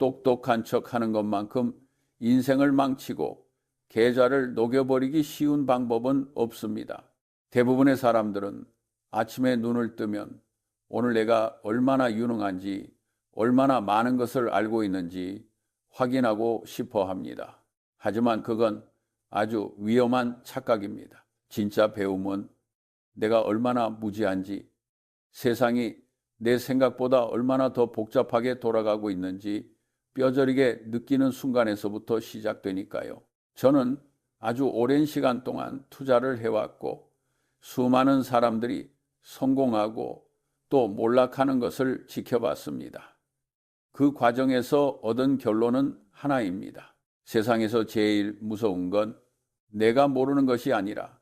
똑똑한 척하는 것만큼 인생을 망치고 계좌를 녹여버리기 쉬운 방법은 없습니다. 대부분의 사람들은 아침에 눈을 뜨면 오늘 내가 얼마나 유능한지, 얼마나 많은 것을 알고 있는지 확인하고 싶어 합니다. 하지만 그건 아주 위험한 착각입니다. 진짜 배움은 내가 얼마나 무지한지, 세상이 내 생각보다 얼마나 더 복잡하게 돌아가고 있는지 뼈저리게 느끼는 순간에서부터 시작되니까요. 저는 아주 오랜 시간 동안 투자를 해왔고 수많은 사람들이 성공하고 또 몰락하는 것을 지켜봤습니다. 그 과정에서 얻은 결론은 하나입니다. 세상에서 제일 무서운 건 내가 모르는 것이 아니라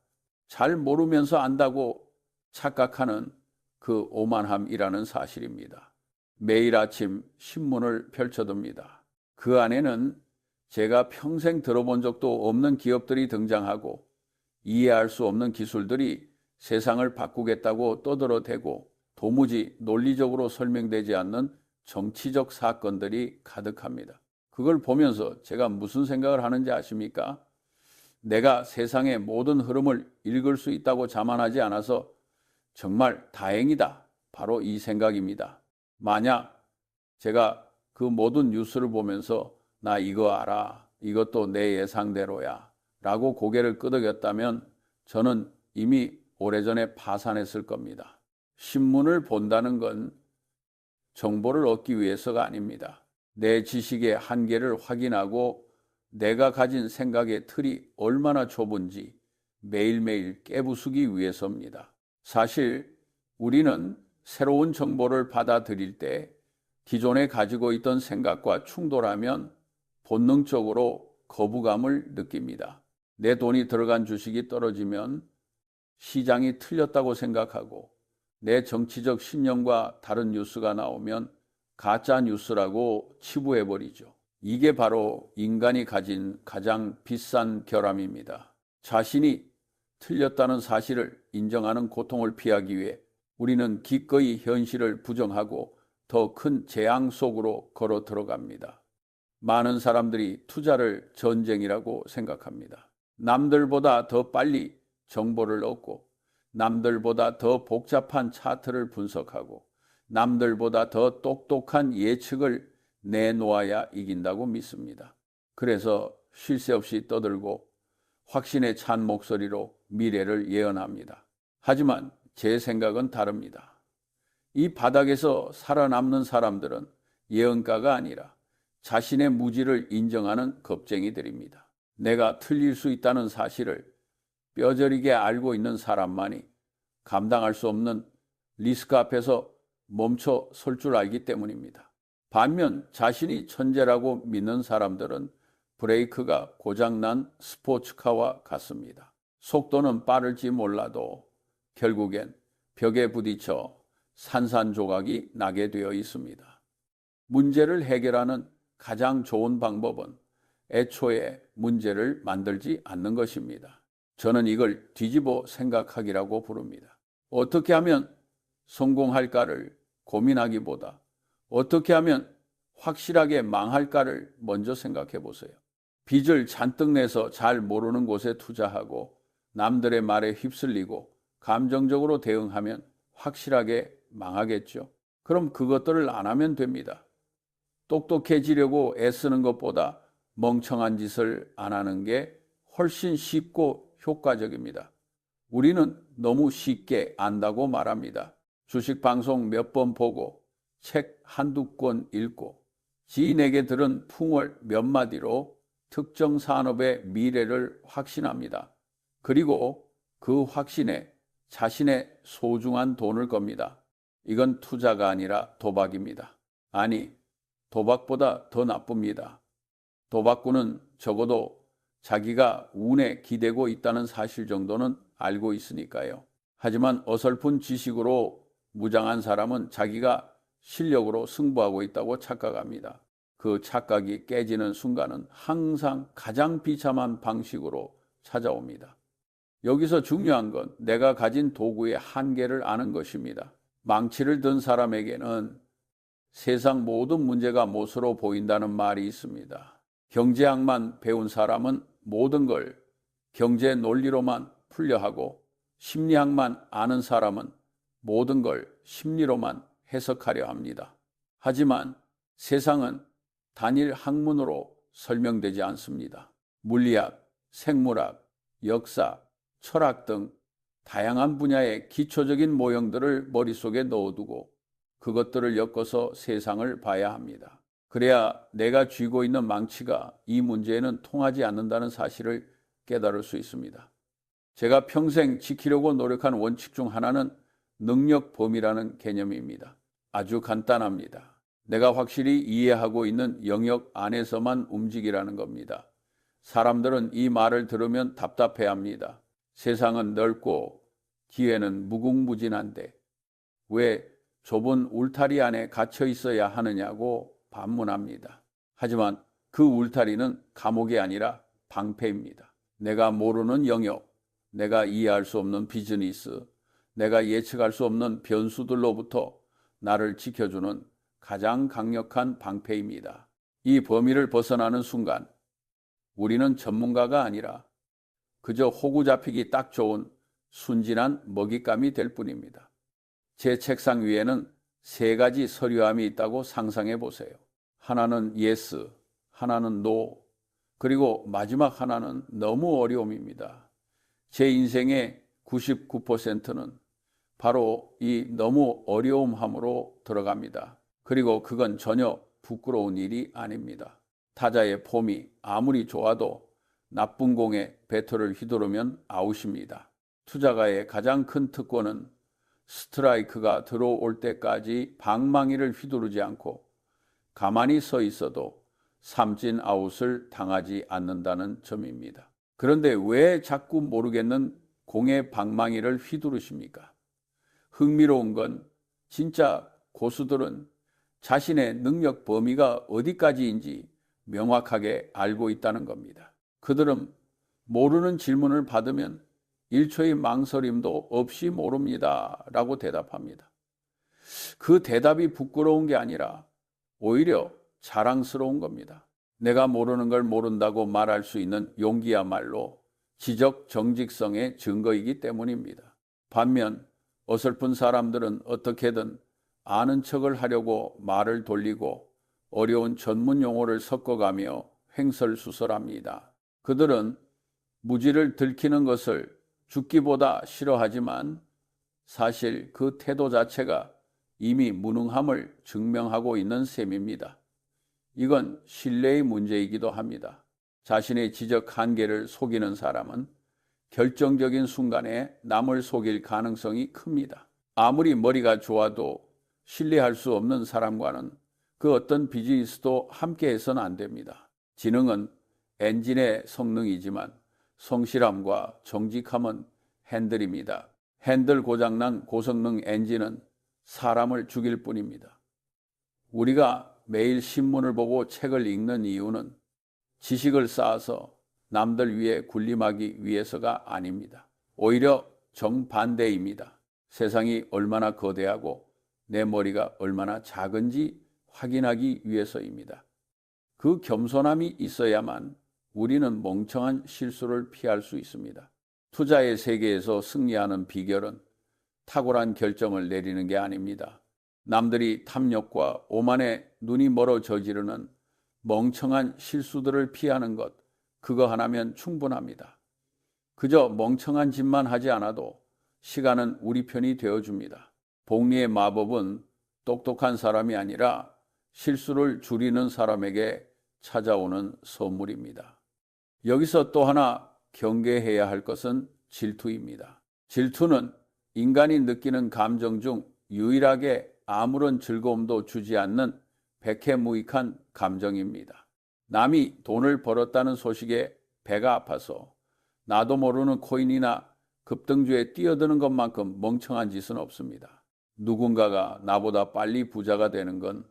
잘 모르면서 안다고 착각하는 그 오만함이라는 사실입니다. 매일 아침 신문을 펼쳐둡니다. 그 안에는 제가 평생 들어본 적도 없는 기업들이 등장하고 이해할 수 없는 기술들이 세상을 바꾸겠다고 떠들어대고 도무지 논리적으로 설명되지 않는 정치적 사건들이 가득합니다. 그걸 보면서 제가 무슨 생각을 하는지 아십니까? 내가 세상의 모든 흐름을 읽을 수 있다고 자만하지 않아서 정말 다행이다. 바로 이 생각입니다. 만약 제가 그 모든 뉴스를 보면서 나 이거 알아. 이것도 내 예상대로야. 라고 고개를 끄덕였다면 저는 이미 오래전에 파산했을 겁니다. 신문을 본다는 건 정보를 얻기 위해서가 아닙니다. 내 지식의 한계를 확인하고 내가 가진 생각의 틀이 얼마나 좁은지 매일매일 깨부수기 위해서입니다. 사실 우리는 새로운 정보를 받아들일 때 기존에 가지고 있던 생각과 충돌하면 본능적으로 거부감을 느낍니다. 내 돈이 들어간 주식이 떨어지면 시장이 틀렸다고 생각하고 내 정치적 신념과 다른 뉴스가 나오면 가짜 뉴스라고 치부해버리죠. 이게 바로 인간이 가진 가장 비싼 결함입니다. 자신이 틀렸다는 사실을 인정하는 고통을 피하기 위해 우리는 기꺼이 현실을 부정하고 더 큰 재앙 속으로 걸어 들어갑니다. 많은 사람들이 투자를 전쟁이라고 생각합니다. 남들보다 더 빨리 정보를 얻고 남들보다 더 복잡한 차트를 분석하고 남들보다 더 똑똑한 예측을 내놓아야 이긴다고 믿습니다. 그래서 쉴 새 없이 떠들고 확신에 찬 목소리로 미래를 예언합니다. 하지만 제 생각은 다릅니다. 이 바닥에서 살아남는 사람들은 예언가가 아니라 자신의 무지를 인정하는 겁쟁이들입니다. 내가 틀릴 수 있다는 사실을 뼈저리게 알고 있는 사람만이 감당할 수 없는 리스크 앞에서 멈춰 설 줄 알기 때문입니다. 반면 자신이 천재라고 믿는 사람들은 브레이크가 고장난 스포츠카와 같습니다. 속도는 빠를지 몰라도 결국엔 벽에 부딪혀 산산조각이 나게 되어 있습니다. 문제를 해결하는 가장 좋은 방법은 애초에 문제를 만들지 않는 것입니다. 저는 이걸 뒤집어 생각하기라고 부릅니다. 어떻게 하면 성공할까를 고민하기보다 어떻게 하면 확실하게 망할까를 먼저 생각해 보세요. 빚을 잔뜩 내서 잘 모르는 곳에 투자하고 남들의 말에 휩쓸리고 감정적으로 대응하면 확실하게 망하겠죠. 그럼 그것들을 안 하면 됩니다. 똑똑해지려고 애쓰는 것보다 멍청한 짓을 안 하는 게 훨씬 쉽고 효과적입니다. 우리는 너무 쉽게 안다고 말합니다. 주식 방송 몇 번 보고 책 한두 권 읽고 지인에게 들은 풍월 몇 마디로 특정 산업의 미래를 확신합니다. 그리고 그 확신에 자신의 소중한 돈을 겁니다. 이건 투자가 아니라 도박입니다. 아니, 도박보다 더 나쁩니다. 도박꾼은 적어도 자기가 운에 기대고 있다는 사실 정도는 알고 있으니까요. 하지만 어설픈 지식으로 무장한 사람은 자기가 실력으로 승부하고 있다고 착각합니다. 그 착각이 깨지는 순간은 항상 가장 비참한 방식으로 찾아옵니다. 여기서 중요한 건 내가 가진 도구의 한계를 아는 것입니다. 망치를 든 사람에게는 세상 모든 문제가 못으로 보인다는 말이 있습니다. 경제학만 배운 사람은 모든 걸 경제 논리로만 풀려하고 심리학만 아는 사람은 모든 걸 심리로만 해석하려 합니다. 하지만 세상은 단일 학문으로 설명되지 않습니다. 물리학, 생물학, 역사, 철학 등 다양한 분야의 기초적인 모형들을 머릿속에 넣어두고 그것들을 엮어서 세상을 봐야 합니다. 그래야 내가 쥐고 있는 망치가 이 문제에는 통하지 않는다는 사실을 깨달을 수 있습니다. 제가 평생 지키려고 노력한 원칙 중 하나는 능력 범위라는 개념입니다. 아주 간단합니다. 내가 확실히 이해하고 있는 영역 안에서만 움직이라는 겁니다. 사람들은 이 말을 들으면 답답해합니다. 세상은 넓고 기회는 무궁무진한데 왜 좁은 울타리 안에 갇혀 있어야 하느냐고 반문합니다. 하지만 그 울타리는 감옥이 아니라 방패입니다. 내가 모르는 영역, 내가 이해할 수 없는 비즈니스, 내가 예측할 수 없는 변수들로부터 나를 지켜주는 가장 강력한 방패입니다. 이 범위를 벗어나는 순간 우리는 전문가가 아니라 그저 호구 잡히기 딱 좋은 순진한 먹잇감이 될 뿐입니다. 제 책상 위에는 3가지 서류함이 있다고 상상해 보세요. 하나는 yes, 하나는 no, 그리고 마지막 하나는 너무 어려움입니다. 제 인생의 99%는 바로 이 너무 어려움함으로 들어갑니다. 그리고 그건 전혀 부끄러운 일이 아닙니다. 타자의 폼이 아무리 좋아도 나쁜 공에 배터를 휘두르면 아웃입니다. 투자가의 가장 큰 특권은 스트라이크가 들어올 때까지 방망이를 휘두르지 않고 가만히 서 있어도 삼진 아웃을 당하지 않는다는 점입니다. 그런데 왜 자꾸 모르겠는 공의 방망이를 휘두르십니까? 흥미로운 건 진짜 고수들은 자신의 능력 범위가 어디까지인지 명확하게 알고 있다는 겁니다. 그들은 모르는 질문을 받으면 1초의 망설임도 없이 모릅니다 라고 대답합니다. 그 대답이 부끄러운 게 아니라 오히려 자랑스러운 겁니다. 내가 모르는 걸 모른다고 말할 수 있는 용기야말로 지적 정직성의 증거이기 때문입니다. 반면 어설픈 사람들은 어떻게든 아는 척을 하려고 말을 돌리고 어려운 전문 용어를 섞어가며 횡설수설합니다. 그들은 무지를 들키는 것을 죽기보다 싫어하지만 사실 그 태도 자체가 이미 무능함을 증명하고 있는 셈입니다. 이건 신뢰의 문제이기도 합니다. 자신의 지적 한계를 속이는 사람은 결정적인 순간에 남을 속일 가능성이 큽니다. 아무리 머리가 좋아도 신뢰할 수 없는 사람과는 그 어떤 비즈니스도 함께해서는 안 됩니다. 지능은 엔진의 성능이지만 성실함과 정직함은 핸들입니다. 핸들 고장난 고성능 엔진은 사람을 죽일 뿐입니다. 우리가 매일 신문을 보고 책을 읽는 이유는 지식을 쌓아서 남들 위해 군림하기 위해서가 아닙니다. 오히려 정반대입니다. 세상이 얼마나 거대하고 내 머리가 얼마나 작은지 확인하기 위해서입니다. 그 겸손함이 있어야만 우리는 멍청한 실수를 피할 수 있습니다. 투자의 세계에서 승리하는 비결은 탁월한 결정을 내리는 게 아닙니다. 남들이 탐욕과 오만에 눈이 멀어 저지르는 멍청한 실수들을 피하는 것, 그거 하나면 충분합니다. 그저 멍청한 짓만 하지 않아도 시간은 우리 편이 되어줍니다. 복리의 마법은 똑똑한 사람이 아니라 실수를 줄이는 사람에게 찾아오는 선물입니다. 여기서 또 하나 경계해야 할 것은 질투입니다. 질투는 인간이 느끼는 감정 중 유일하게 아무런 즐거움도 주지 않는 백해무익한 감정입니다. 남이 돈을 벌었다는 소식에 배가 아파서 나도 모르는 코인이나 급등주에 뛰어드는 것만큼 멍청한 짓은 없습니다. 누군가가 나보다 빨리 부자가 되는 건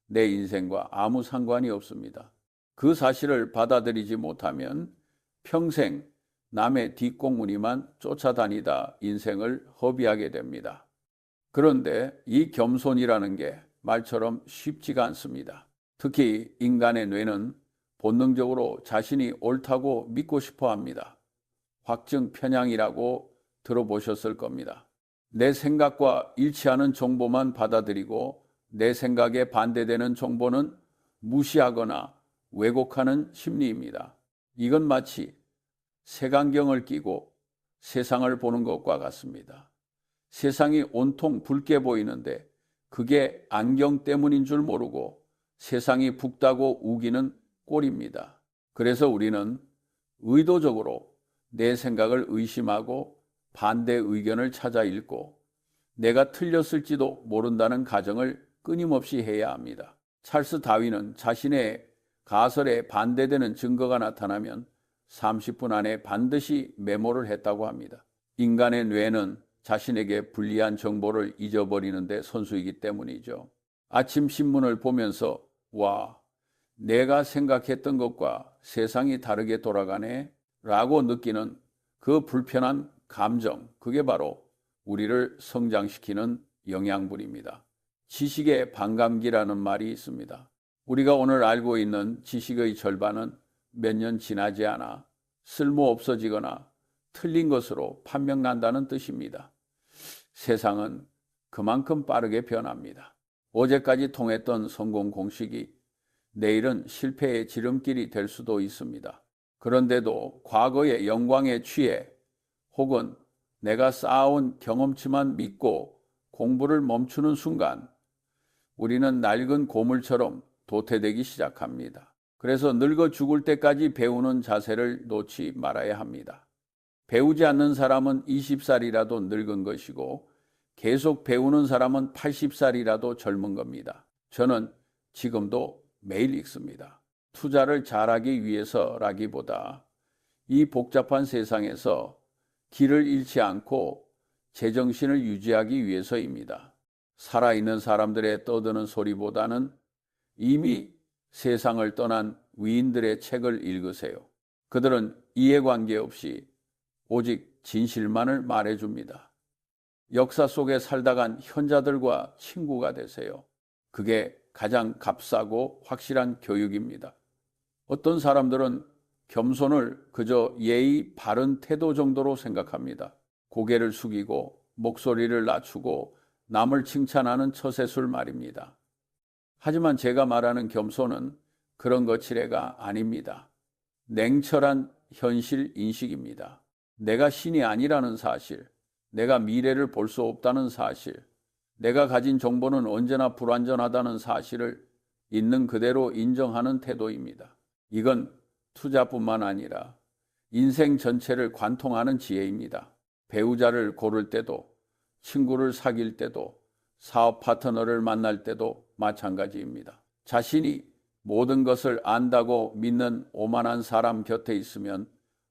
내 인생과 아무 상관이 없습니다. 그 사실을 받아들이지 못하면 평생 남의 뒷공무니만 쫓아다니다 인생을 허비하게 됩니다. 그런데 이 겸손이라는 게 말처럼 쉽지가 않습니다. 특히 인간의 뇌는 본능적으로 자신이 옳다고 믿고 싶어 합니다. 확증 편향이라고 들어보셨을 겁니다. 내 생각과 일치하는 정보만 받아들이고 내 생각에 반대되는 정보는 무시하거나 왜곡하는 심리입니다. 이건 마치 색안경을 끼고 세상을 보는 것과 같습니다. 세상이 온통 붉게 보이는데 그게 안경 때문인 줄 모르고 세상이 붉다고 우기는 꼴입니다. 그래서 우리는 의도적으로 내 생각을 의심하고 반대 의견을 찾아 읽고 내가 틀렸을지도 모른다는 가정을 끊임없이 해야 합니다. 찰스 다윈은 자신의 가설에 반대되는 증거가 나타나면 30분 안에 반드시 메모를 했다고 합니다. 인간의 뇌는 자신에게 불리한 정보를 잊어버리는데 선수이기 때문이죠. 아침 신문을 보면서 와, 내가 생각했던 것과 세상이 다르게 돌아가네 라고 느끼는 그 불편한 감정, 그게 바로 우리를 성장시키는 영양분입니다. 지식의 반감기라는 말이 있습니다. 우리가 오늘 알고 있는 지식의 절반은 몇 년 지나지 않아 쓸모없어지거나 틀린 것으로 판명난다는 뜻입니다. 세상은 그만큼 빠르게 변합니다. 어제까지 통했던 성공 공식이 내일은 실패의 지름길이 될 수도 있습니다. 그런데도 과거의 영광에 취해 혹은 내가 쌓아온 경험치만 믿고 공부를 멈추는 순간 우리는 낡은 고물처럼 도태되기 시작합니다. 그래서 늙어 죽을 때까지 배우는 자세를 놓지 말아야 합니다. 배우지 않는 사람은 20살이라도 늙은 것이고 계속 배우는 사람은 80살이라도 젊은 겁니다. 저는 지금도 매일 읽습니다. 투자를 잘하기 위해서라기보다 이 복잡한 세상에서 길을 잃지 않고 제정신을 유지하기 위해서입니다. 살아있는 사람들의 떠드는 소리보다는 이미 세상을 떠난 위인들의 책을 읽으세요. 그들은 이해관계 없이 오직 진실만을 말해줍니다. 역사 속에 살다 간 현자들과 친구가 되세요. 그게 가장 값싸고 확실한 교육입니다. 어떤 사람들은 겸손을 그저 예의 바른 태도 정도로 생각합니다. 고개를 숙이고 목소리를 낮추고 남을 칭찬하는 처세술 말입니다. 하지만 제가 말하는 겸손은 그런 거칠애가 아닙니다. 냉철한 현실 인식입니다. 내가 신이 아니라는 사실, 내가 미래를 볼 수 없다는 사실, 내가 가진 정보는 언제나 불완전하다는 사실을 있는 그대로 인정하는 태도입니다. 이건 투자뿐만 아니라 인생 전체를 관통하는 지혜입니다. 배우자를 고를 때도, 친구를 사귈 때도, 사업 파트너를 만날 때도 마찬가지입니다. 자신이 모든 것을 안다고 믿는 오만한 사람 곁에 있으면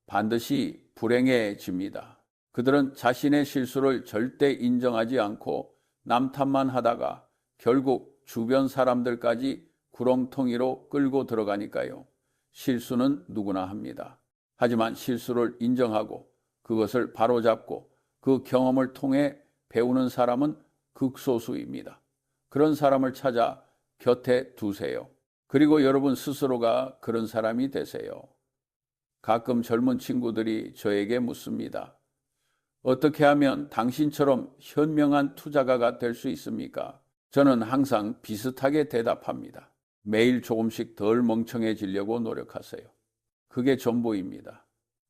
반드시 불행해집니다. 그들은 자신의 실수를 절대 인정하지 않고 남 탓만 하다가 결국 주변 사람들까지 구렁텅이로 끌고 들어가니까요. 실수는 누구나 합니다. 하지만 실수를 인정하고 그것을 바로잡고 그 경험을 통해 배우는 사람은 극소수입니다. 그런 사람을 찾아 곁에 두세요. 그리고 여러분 스스로가 그런 사람이 되세요. 가끔 젊은 친구들이 저에게 묻습니다. 어떻게 하면 당신처럼 현명한 투자가가 될 수 있습니까? 저는 항상 비슷하게 대답합니다. 매일 조금씩 덜 멍청해지려고 노력하세요. 그게 전부입니다.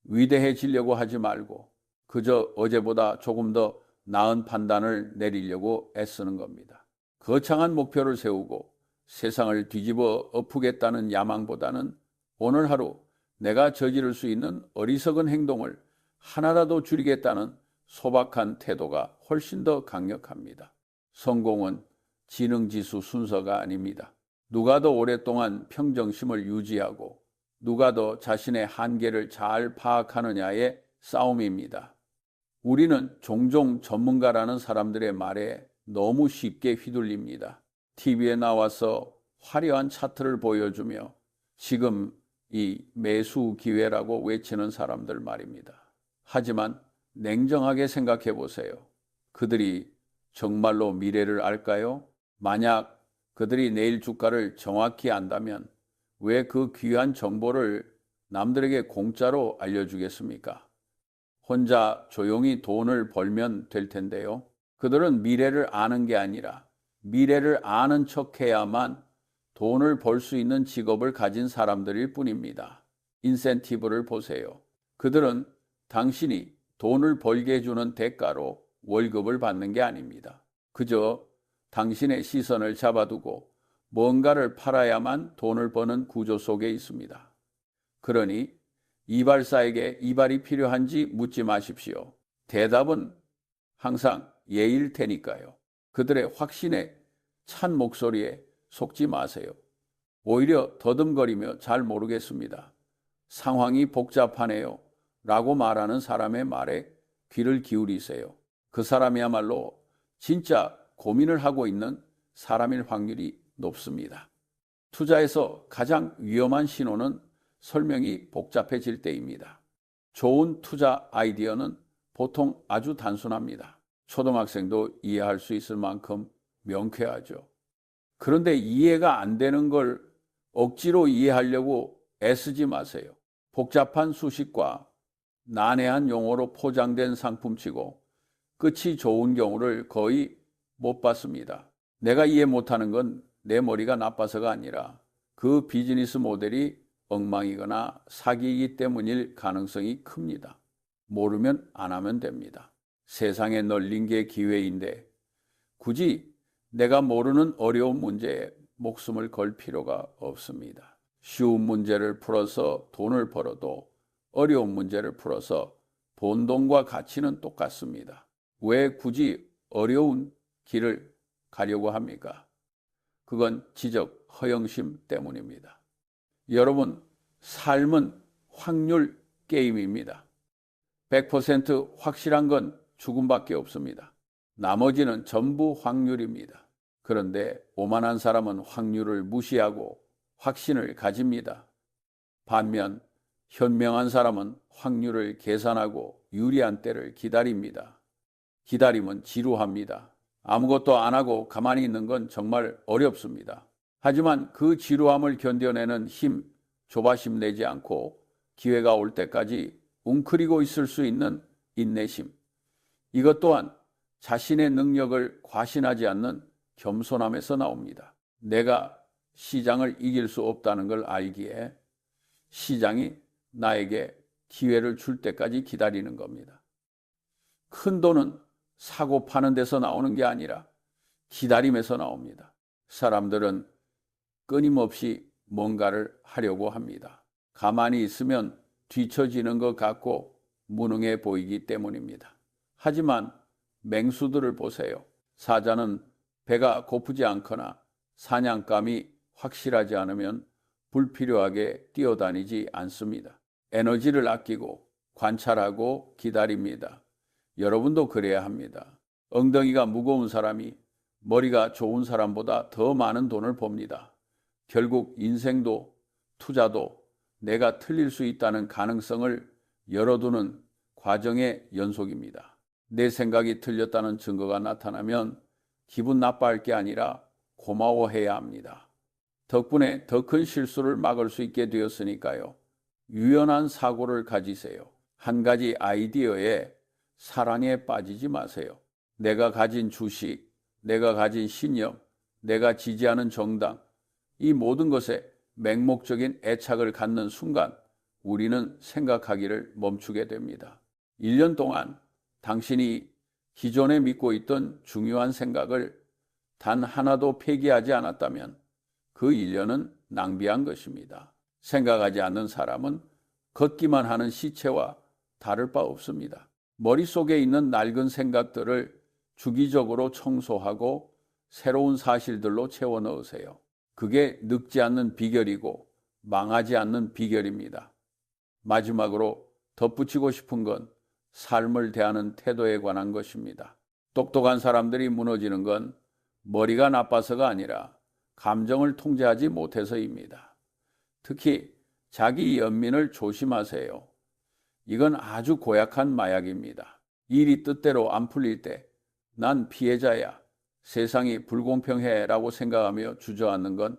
위대해지려고 하지 말고 그저 어제보다 조금 더 나은 판단을 내리려고 애쓰는 겁니다. 거창한 목표를 세우고 세상을 뒤집어 엎으겠다는 야망보다는 오늘 하루 내가 저지를 수 있는 어리석은 행동을 하나라도 줄이겠다는 소박한 태도가 훨씬 더 강력합니다. 성공은 지능지수 순서가 아닙니다. 누가 더 오랫동안 평정심을 유지하고 누가 더 자신의 한계를 잘 파악하느냐의 싸움입니다. 우리는 종종 전문가라는 사람들의 말에 너무 쉽게 휘둘립니다. TV에 나와서 화려한 차트를 보여주며 지금 이 매수 기회라고 외치는 사람들 말입니다. 하지만 냉정하게 생각해 보세요. 그들이 정말로 미래를 알까요? 만약 그들이 내일 주가를 정확히 안다면 왜 그 귀한 정보를 남들에게 공짜로 알려주겠습니까? 혼자 조용히 돈을 벌면 될 텐데요. 그들은 미래를 아는 게 아니라 미래를 아는 척해야만 돈을 벌 수 있는 직업을 가진 사람들일 뿐입니다. 인센티브를 보세요. 그들은 당신이 돈을 벌게 해주는 대가로 월급을 받는 게 아닙니다. 그저 당신의 시선을 잡아두고 뭔가를 팔아야만 돈을 버는 구조 속에 있습니다. 그러니 이발사에게 이발이 필요한지 묻지 마십시오. 대답은 항상 예일 테니까요. 그들의 확신에 찬 목소리에 속지 마세요. 오히려 더듬거리며 잘 모르겠습니다. 상황이 복잡하네요. 라고 말하는 사람의 말에 귀를 기울이세요. 그 사람이야말로 진짜 고민을 하고 있는 사람일 확률이 높습니다. 투자에서 가장 위험한 신호는 설명이 복잡해질 때입니다. 좋은 투자 아이디어는 보통 아주 단순합니다. 초등학생도 이해할 수 있을 만큼 명쾌하죠. 그런데 이해가 안 되는 걸 억지로 이해하려고 애쓰지 마세요. 복잡한 수식과 난해한 용어로 포장된 상품치고 끝이 좋은 경우를 거의 못 봤습니다. 내가 이해 못하는 건 내 머리가 나빠서가 아니라 그 비즈니스 모델이 엉망이거나 사기이기 때문일 가능성이 큽니다. 모르면 안 하면 됩니다. 세상에 널린 게 기회인데 굳이 내가 모르는 어려운 문제에 목숨을 걸 필요가 없습니다. 쉬운 문제를 풀어서 돈을 벌어도 어려운 문제를 풀어서 본 돈과 가치는 똑같습니다. 왜 굳이 어려운 길을 가려고 합니까? 그건 지적 허영심 때문입니다. 여러분, 삶은 확률 게임입니다. 100% 확실한 건 죽음밖에 없습니다. 나머지는 전부 확률입니다. 그런데 오만한 사람은 확률을 무시하고 확신을 가집니다. 반면 현명한 사람은 확률을 계산하고 유리한 때를 기다립니다. 기다림은 지루합니다. 아무것도 안 하고 가만히 있는 건 정말 어렵습니다. 하지만 그 지루함을 견뎌내는 힘, 조바심 내지 않고 기회가 올 때까지 웅크리고 있을 수 있는 인내심. 이것 또한 자신의 능력을 과신하지 않는 겸손함에서 나옵니다. 내가 시장을 이길 수 없다는 걸 알기에 시장이 나에게 기회를 줄 때까지 기다리는 겁니다. 큰 돈은 사고 파는 데서 나오는 게 아니라 기다림에서 나옵니다. 사람들은 끊임없이 뭔가를 하려고 합니다. 가만히 있으면 뒤처지는 것 같고 무능해 보이기 때문입니다. 하지만 맹수들을 보세요. 사자는 배가 고프지 않거나 사냥감이 확실하지 않으면 불필요하게 뛰어다니지 않습니다. 에너지를 아끼고 관찰하고 기다립니다. 여러분도 그래야 합니다. 엉덩이가 무거운 사람이 머리가 좋은 사람보다 더 많은 돈을 법니다. 결국 인생도 투자도 내가 틀릴 수 있다는 가능성을 열어두는 과정의 연속입니다. 내 생각이 틀렸다는 증거가 나타나면 기분 나빠할 게 아니라 고마워해야 합니다. 덕분에 더 큰 실수를 막을 수 있게 되었으니까요. 유연한 사고를 가지세요. 한 가지 아이디어에 사랑에 빠지지 마세요. 내가 가진 주식, 내가 가진 신념, 내가 지지하는 정당, 이 모든 것에 맹목적인 애착을 갖는 순간 우리는 생각하기를 멈추게 됩니다. 1년 동안 당신이 기존에 믿고 있던 중요한 생각을 단 하나도 폐기하지 않았다면 그 1년은 낭비한 것입니다. 생각하지 않는 사람은 걷기만 하는 시체와 다를 바 없습니다. 머릿속에 있는 낡은 생각들을 주기적으로 청소하고 새로운 사실들로 채워 넣으세요. 그게 늙지 않는 비결이고 망하지 않는 비결입니다. 마지막으로 덧붙이고 싶은 건 삶을 대하는 태도에 관한 것입니다. 똑똑한 사람들이 무너지는 건 머리가 나빠서가 아니라 감정을 통제하지 못해서입니다. 특히 자기 연민을 조심하세요. 이건 아주 고약한 마약입니다. 일이 뜻대로 안 풀릴 때 난 피해자야, 세상이 불공평해라고 생각하며 주저앉는 건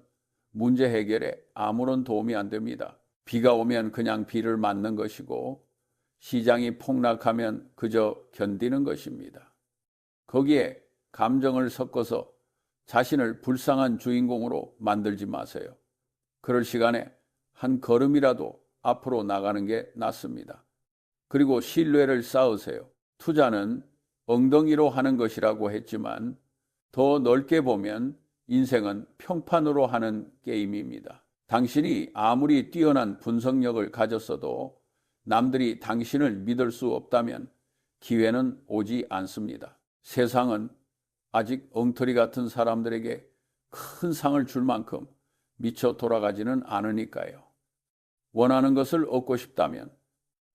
문제 해결에 아무런 도움이 안 됩니다. 비가 오면 그냥 비를 맞는 것이고 시장이 폭락하면 그저 견디는 것입니다. 거기에 감정을 섞어서 자신을 불쌍한 주인공으로 만들지 마세요. 그럴 시간에 한 걸음이라도 앞으로 나가는 게 낫습니다. 그리고 신뢰를 쌓으세요. 투자는 엉덩이로 하는 것이라고 했지만 더 넓게 보면 인생은 평판으로 하는 게임입니다. 당신이 아무리 뛰어난 분석력을 가졌어도 남들이 당신을 믿을 수 없다면 기회는 오지 않습니다. 세상은 아직 엉터리 같은 사람들에게 큰 상을 줄 만큼 미쳐 돌아가지는 않으니까요. 원하는 것을 얻고 싶다면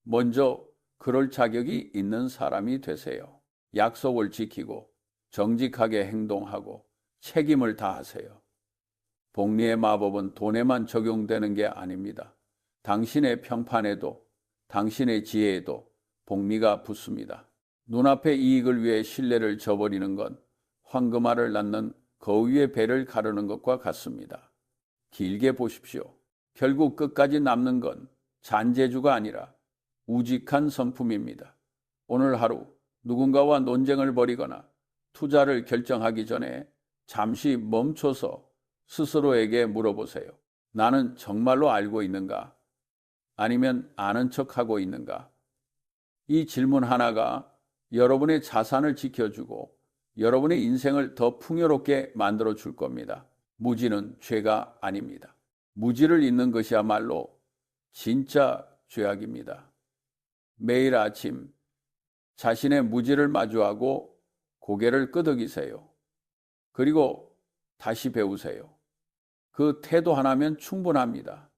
먼저 그럴 자격이 있는 사람이 되세요. 약속을 지키고 정직하게 행동하고 책임을 다하세요. 복리의 마법은 돈에만 적용되는 게 아닙니다. 당신의 평판에도 당신의 지혜에도 복리가 붙습니다. 눈앞의 이익을 위해 신뢰를 저버리는 건 황금알을 낳는 거위의 배를 가르는 것과 같습니다. 길게 보십시오. 결국 끝까지 남는 건 잔재주가 아니라 우직한 성품입니다. 오늘 하루 누군가와 논쟁을 벌이거나 투자를 결정하기 전에 잠시 멈춰서 스스로에게 물어보세요. 나는 정말로 알고 있는가? 아니면 아는 척하고 있는가? 이 질문 하나가 여러분의 자산을 지켜주고 여러분의 인생을 더 풍요롭게 만들어 줄 겁니다. 무지는 죄가 아닙니다. 무지를 잇는 것이야말로 진짜 죄악입니다. 매일 아침 자신의 무지를 마주하고 고개를 끄덕이세요. 그리고 다시 배우세요. 그 태도 하나면 충분합니다.